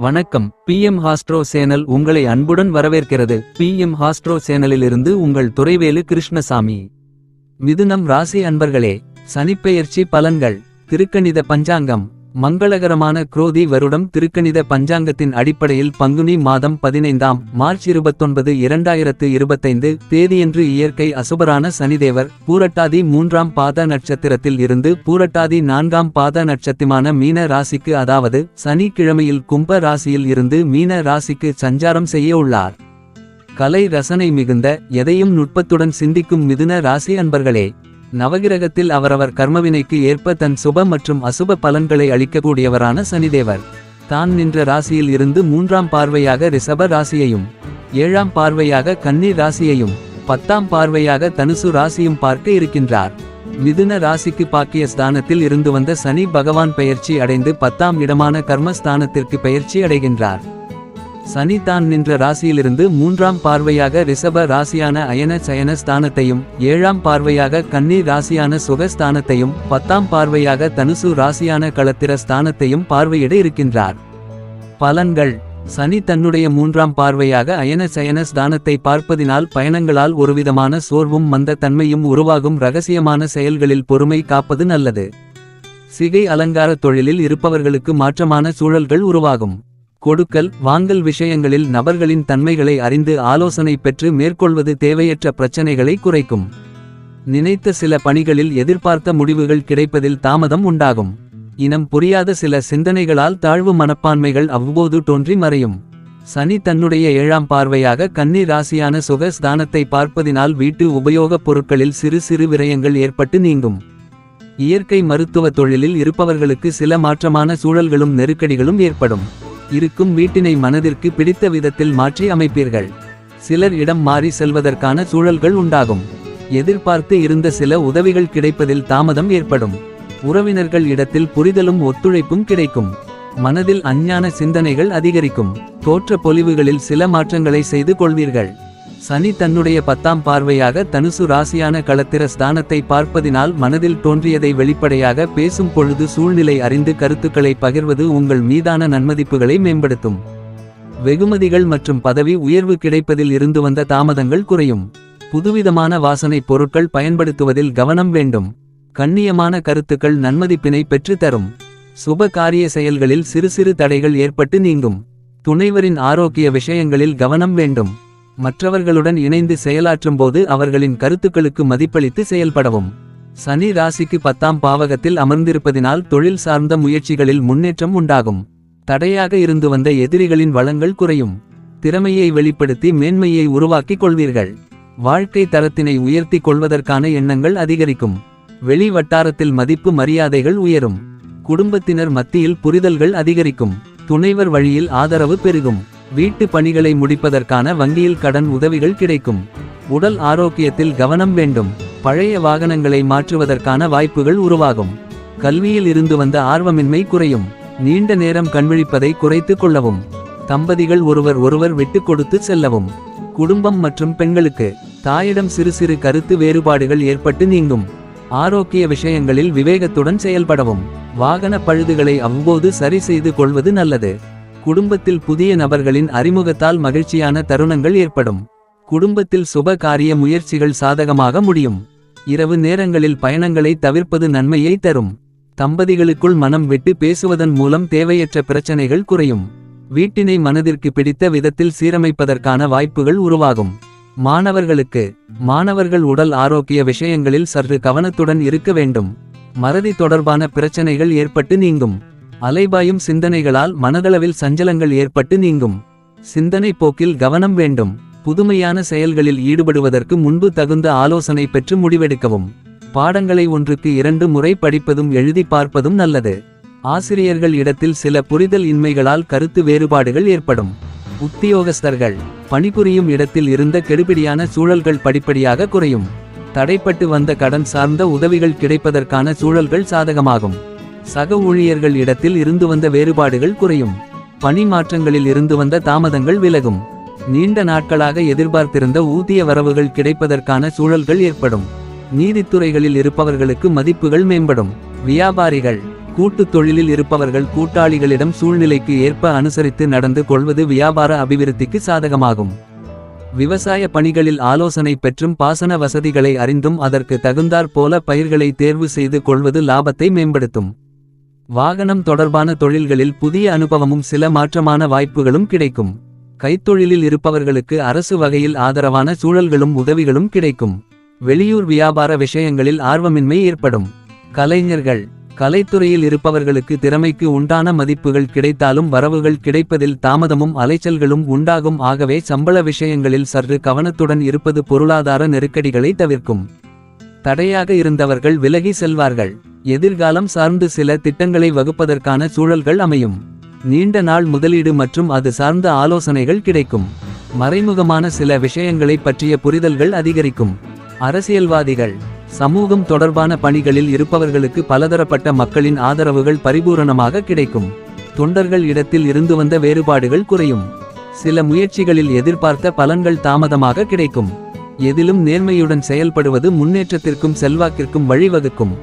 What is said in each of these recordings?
வணக்கம். PM ஹாஸ்ட்ரோ channel உங்களை அன்புடன் வரவேற்கிறது. PM ஹாஸ்ட்ரோ சேனலிலிருந்து உங்கள் துரைவேலு கிருஷ்ணசாமி. மிதுனம் ராசி அன்பர்களே, சனிப்பெயர்ச்சி பலன்கள். திருக்கணித பஞ்சாங்கம். மங்களகரமான குரோதி வருடம் திருக்கணித பஞ்சாங்கத்தின் அடிப்படையில் பங்குனி மாதம் 15ஆம் மார்ச் 29, 2025 தேதியன்று இயற்கை அசுபரான சனிதேவர் பூரட்டாதி 3ஆம் பாத நட்சத்திரத்தில் இருந்து பூரட்டாதி 4ஆம் பாத நட்சத்திரமான மீன ராசிக்கு, அதாவது சனிக்கிழமையில் கும்ப ராசியில் இருந்து மீன ராசிக்கு சஞ்சாரம் செய்ய உள்ளார். கலை ரசனை மிகுந்த, எதையும் நுட்பத்துடன் சிந்திக்கும் மிதுன ராசி அன்பர்களே, நவகிரகத்தில் அவரவர் கர்மவினைக்கு ஏற்ப தன் சுப மற்றும் அசுப பலன்களை அளிக்கக்கூடியவரான சனிதேவர் தான் நின்ற ராசியில் இருந்து 3ஆம் பார்வையாக ரிஷப ராசியையும் 7ஆம் பார்வையாக கன்னி ராசியையும் 10ஆம் பார்வையாக தனுசு ராசியும் பார்க்க இருக்கின்றார். மிதுன ராசிக்கு பாக்கிய ஸ்தானத்தில் இருந்து வந்த சனி பகவான் பெயர்ச்சி அடைந்து 10ஆம் இடமான கர்மஸ்தானத்திற்கு பெயர்ச்சி அடைகின்றார். சனி தான் நின்ற ராசியிலிருந்து 3ஆம் பார்வையாக ரிஷப ராசியான அயன சயன ஸ்தானத்தையும் 7ஆம் பார்வையாக கன்னி ராசியான சுகஸ்தானத்தையும் 10ஆம் பார்வையாக தனுசு ராசியான களத்திர ஸ்தானத்தையும் பார்வையிட இருக்கின்றார். பலன்கள். சனி தன்னுடைய 3ஆம் பார்வையாக அயன சயன ஸ்தானத்தை பார்ப்பதினால் பயணங்களால் ஒருவிதமான சோர்வும் மந்த தன்மையும் உருவாகும். இரகசியமான செயல்களில் பொறுமை காப்பது நல்லது. சிகை அலங்கார தொழிலில் இருப்பவர்களுக்கு மாற்றமான சூழல்கள் உருவாகும். கொடுக்கல் வாங்கல் விஷயங்களில் நபர்களின் தன்மைகளை அறிந்து ஆலோசனை பெற்று மேற்கொள்வது தேவையற்ற பிரச்சனைகளை குறைக்கும். நினைத்த சில பணிகளில் எதிர்பார்த்த முடிவுகள் கிடைப்பதில் தாமதம் உண்டாகும். இனம் புரியாத சில சிந்தனைகளால் தாழ்வு மனப்பான்மைகள் அவ்வப்போது தோன்றி மறையும். சனி தன்னுடைய 7ஆம் பார்வையாக கன்னி ராசியான சுக ஸ்தானத்தை பார்ப்பதினால் வீட்டு உபயோகப் பொருட்களில் சிறு சிறு விரயங்கள் ஏற்பட்டு நீங்கும். இயற்கை மருத்துவ தொழிலில் இருப்பவர்களுக்கு சில மாற்றமான சூழல்களும் நெருக்கடிகளும் ஏற்படும். இருக்கும் வீட்டினை மனதிற்கு பிடித்த விதத்தில் மாற்றி அமைப்பீர்கள். சிலர் இடம் மாறி செல்வதற்கான சூழல்கள் உண்டாகும். எதிர்பார்த்து இருந்த சில உதவிகள் கிடைப்பதில் தாமதம் ஏற்படும். உறவினர்கள் இடத்தில் புரிதலும் ஒத்துழைப்பும் கிடைக்கும். மனதில் அஞ்ஞான சிந்தனைகள் அதிகரிக்கும். தோற்ற பொலிவுகளில் சில மாற்றங்களை செய்து கொள்வீர்கள். சனி தன்னுடைய 10ஆம் பார்வையாக தனுசு ராசியான களத்திர ஸ்தானத்தை பார்ப்பதினால் மனதில் தோன்றியதை வெளிப்படையாக பேசும் பொழுது சூழ்நிலை அறிந்து கருத்துக்களை பகிர்வது உங்கள் மீதான நன்மதிப்புகளை மேம்படுத்தும். வெகுமதிகள் மற்றும் பதவி உயர்வு கிடைப்பதில் இருந்து வந்த தாமதங்கள் குறையும். புதுவிதமான வாசனை பொருட்கள் பயன்படுத்துவதில் கவனம் வேண்டும். கண்ணியமான கருத்துக்கள் நன்மதிப்பினை பெற்று தரும். சுப காரிய செயல்களில் சிறு சிறு தடைகள் ஏற்பட்டு நீங்கும். துணைவரின் ஆரோக்கிய விஷயங்களில் கவனம் வேண்டும். மற்றவர்களுடன் இணைந்து செயலாற்றும் போது அவர்களின் கருத்துக்களுக்கு மதிப்பளித்து செயல்படவும். சனி ராசிக்கு 10ஆம் பாவகத்தில் அமர்ந்திருப்பதினால் தொழில் சார்ந்த முயற்சிகளில் முன்னேற்றம் உண்டாகும். தடையாக இருந்து வந்த எதிரிகளின் வளங்கள் குறையும். திறமையை வெளிப்படுத்தி மேன்மையை உருவாக்கிக் கொள்வீர்கள். வாழ்க்கை தரத்தினை உயர்த்தி கொள்வதற்கான எண்ணங்கள் அதிகரிக்கும். வெளி வட்டாரத்தில் மதிப்பு மரியாதைகள் உயரும். குடும்பத்தினர் மத்தியில் புரிதல்கள் அதிகரிக்கும். துணைவர் வழியில் ஆதரவு பெருகும். வீட்டு பணிகளை முடிப்பதற்கான வங்கியில் கடன் உதவிகள் கிடைக்கும். உடல் ஆரோக்கியத்தில் கவனம் வேண்டும். பழைய வாகனங்களை மாற்றுவதற்கான வாய்ப்புகள் உருவாகும். கல்வியில் இருந்து வந்த ஆர்வமின்மை குறையும். நீண்ட நேரம் கண்விழிப்பதை குறைத்து கொள்ளவும். தம்பதிகள் ஒருவர் விட்டு கொடுத்து செல்லவும். குடும்பம் மற்றும் பெண்களுக்கு தாயிடம் சிறு சிறு கருத்து வேறுபாடுகள் ஏற்பட்டு நீங்கும். ஆரோக்கிய விஷயங்களில் விவேகத்துடன் செயல்படவும். வாகன பழுதுகளை அவ்வப்போது சரி செய்து கொள்வது நல்லது. குடும்பத்தில் புதிய நபர்களின் அறிமுகத்தால் மகிழ்ச்சியான தருணங்கள் ஏற்படும். குடும்பத்தில் சுப காரிய முயற்சிகள் சாதகமாக முடியும். இரவு நேரங்களில் பயணங்களை தவிர்ப்பது நன்மையை தரும். தம்பதிகளுக்குள் மனம் விட்டு பேசுவதன் மூலம் தேவையற்ற பிரச்சனைகள் குறையும். வீட்டினை மனதிற்கு பிடித்த விதத்தில் சீரமைப்பதற்கான வாய்ப்புகள் உருவாகும். மாணவர்கள் உடல் ஆரோக்கிய விஷயங்களில் சற்று கவனத்துடன் இருக்க வேண்டும். மறதி தொடர்பான பிரச்சனைகள் ஏற்பட்டு நீங்கும். அலைபாயும் சிந்தனைகளால் மனதளவில் சஞ்சலங்கள் ஏற்பட்டு நீங்கும். சிந்தனை போக்கில் கவனம் வேண்டும். புதுமையான செயல்களில் ஈடுபடுவதற்கு முன்பு தகுந்த ஆலோசனை பெற்று முடிவெடுக்கவும். பாடங்களை 1க்கு 2 முறை படிப்பதும் எழுதி பார்ப்பதும் நல்லது. ஆசிரியர்கள் இடத்தில் சில புரிதல் இன்மைகளால் கருத்து வேறுபாடுகள் ஏற்படும். உத்தியோகஸ்தர்கள் பணிபுரியும் இடத்தில் இருந்த கெடுபிடியான சூழல்கள் படிப்படியாக குறையும். தடைப்பட்டு வந்த கடன் சார்ந்த உதவிகள் கிடைப்பதற்கான சூழல்கள் சாதகமாகும். சக ஊழியர்கள் இடத்தில் இருந்து வந்த வேறுபாடுகள் குறையும். பணி மாற்றங்களில் இருந்து வந்த தாமதங்கள் விலகும். நீண்ட நாட்களாக எதிர்பார்த்திருந்த ஊதிய வரவுகள் கிடைப்பதற்கான சூழல்கள் ஏற்படும். நீதித்துறைகளில் இருப்பவர்களுக்கு மதிப்புகள் மேம்படும். வியாபாரிகள் கூட்டுத் தொழிலில் இருப்பவர்கள் கூட்டாளிகளிடம் சூழ்நிலைக்கு ஏற்ப அனுசரித்து நடந்து கொள்வது வியாபார அபிவிருத்திக்கு சாதகமாகும். விவசாய பணிகளில் ஆலோசனை பெற்றும் பாசன வசதிகளை அறிந்தும் அதற்கு தகுந்தாற் போல பயிர்களை தேர்வு செய்து கொள்வது லாபத்தை மேம்படுத்தும். வாகனம் தொடர்பான தொழில்களில் புதிய அனுபவமும் சில மாற்றமான வாய்ப்புகளும் கிடைக்கும். கைத்தொழிலில் இருப்பவர்களுக்கு அரசு வகையில் ஆதரவான சூழல்களும் உதவிகளும் கிடைக்கும். வெளியூர் வியாபார விஷயங்களில் ஆர்வமின்மை ஏற்படும். கலைஞர்கள் கலைத்துறையில் இருப்பவர்களுக்கு திறமைக்கு உண்டான மதிப்புகள் கிடைத்தாலும் வரவுகள் கிடைப்பதில் தாமதமும் அலைச்சல்களும் உண்டாகும். ஆகவே சம்பள விஷயங்களில் சற்று கவனத்துடன் இருப்பது பொருளாதார நெருக்கடிகளை தவிர்க்கும். தடையாக இருந்தவர்கள் விலகி செல்வார்கள். எதிர்காலம் சார்ந்து சில திட்டங்களை வகுப்பதற்கான சூழல்கள் அமையும். நீண்ட நாள் முதலீடு மற்றும் அது சார்ந்த ஆலோசனைகள் கிடைக்கும். மறைமுகமான சில விஷயங்களை பற்றிய புரிதல்கள் அதிகரிக்கும். அரசியல்வாதிகள் சமூகம் தொடர்பான பணிகளில் இருப்பவர்களுக்கு பலதரப்பட்ட மக்களின் ஆதரவுகள் பரிபூரணமாக கிடைக்கும். தொண்டர்கள் இடத்தில் இருந்து வந்த வேறுபாடுகள் குறையும். சில முயற்சிகளில் எதிர்பார்த்த பலன்கள் தாமதமாக கிடைக்கும். எதிலும் நேர்மையுடன் செயல்படுவது முன்னேற்றத்திற்கும் செல்வாக்கிற்கும் வழிவகுக்கும்.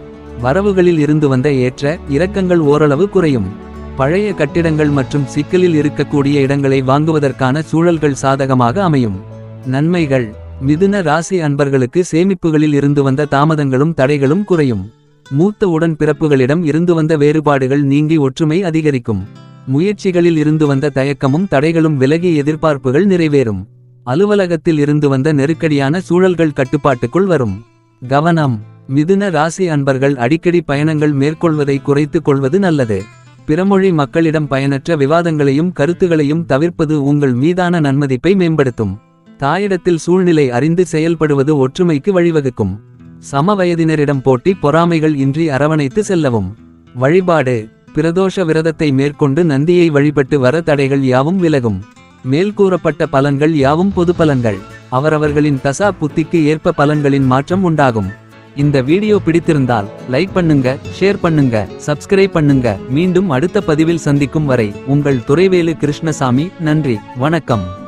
வரவுகளில் இருந்து வந்த ஏற்ற இறக்கங்கள் ஓரளவு குறையும். பழைய கட்டிடங்கள் மற்றும் சிக்கலில் இருக்கக்கூடிய இடங்களை வாங்குவதற்கான சூழல்கள் சாதகமாக அமையும். நன்மைகள் மிதுன ராசி அன்பர்களுக்கு சேமிப்புகளில் இருந்து வந்த தாமதங்களும் தடைகளும் குறையும். மூத்த உடன் பிறப்புகளிடம் இருந்து வந்த வேறுபாடுகள் நீங்கி ஒற்றுமை அதிகரிக்கும். முயற்சிகளில் இருந்து வந்த தயக்கமும் தடைகளும் விலகி எதிர்பார்ப்புகள் நிறைவேறும். அலுவலகத்தில் இருந்து வந்த நெருக்கடியான சூழல்கள் கட்டுப்பாட்டுக்குள் வரும். கவனம் மிதுன ராசி அன்பர்கள் அடிக்கடி பயணங்கள் மேற்கொள்வதை குறைத்து கொள்வது நல்லது. பிறமொழி மக்களிடம் பயனற்ற விவாதங்களையும் கருத்துகளையும் தவிர்ப்பது உங்கள் மீதான நன்மதிப்பை மேம்படுத்தும். தாயிடத்தில் சூழ்நிலை அறிந்து செயல்படுவது ஒற்றுமைக்கு வழிவகுக்கும். சம வயதினரிடம் போட்டி பொறாமைகள் இன்றி அரவணைத்து செல்லவும். வழிபாடு பிரதோஷ விரதத்தை மேற்கொண்டு நந்தியை வழிபட்டு வர தடைகள் யாவும் விலகும். மேல்கூறப்பட்ட பலன்கள் யாவும் பொது பலன்கள். அவரவர்களின் தசா புத்திக்கு ஏற்ப பலன்களின் மாற்றம் உண்டாகும். இந்த வீடியோ பிடித்திருந்தால் லைக் பண்ணுங்க, ஷேர் பண்ணுங்க, சப்ஸ்கிரைப் பண்ணுங்க. மீண்டும் அடுத்த பதிவில் சந்திக்கும் வரை உங்கள் துரைவேலு கிருஷ்ணசாமி. நன்றி, வணக்கம்.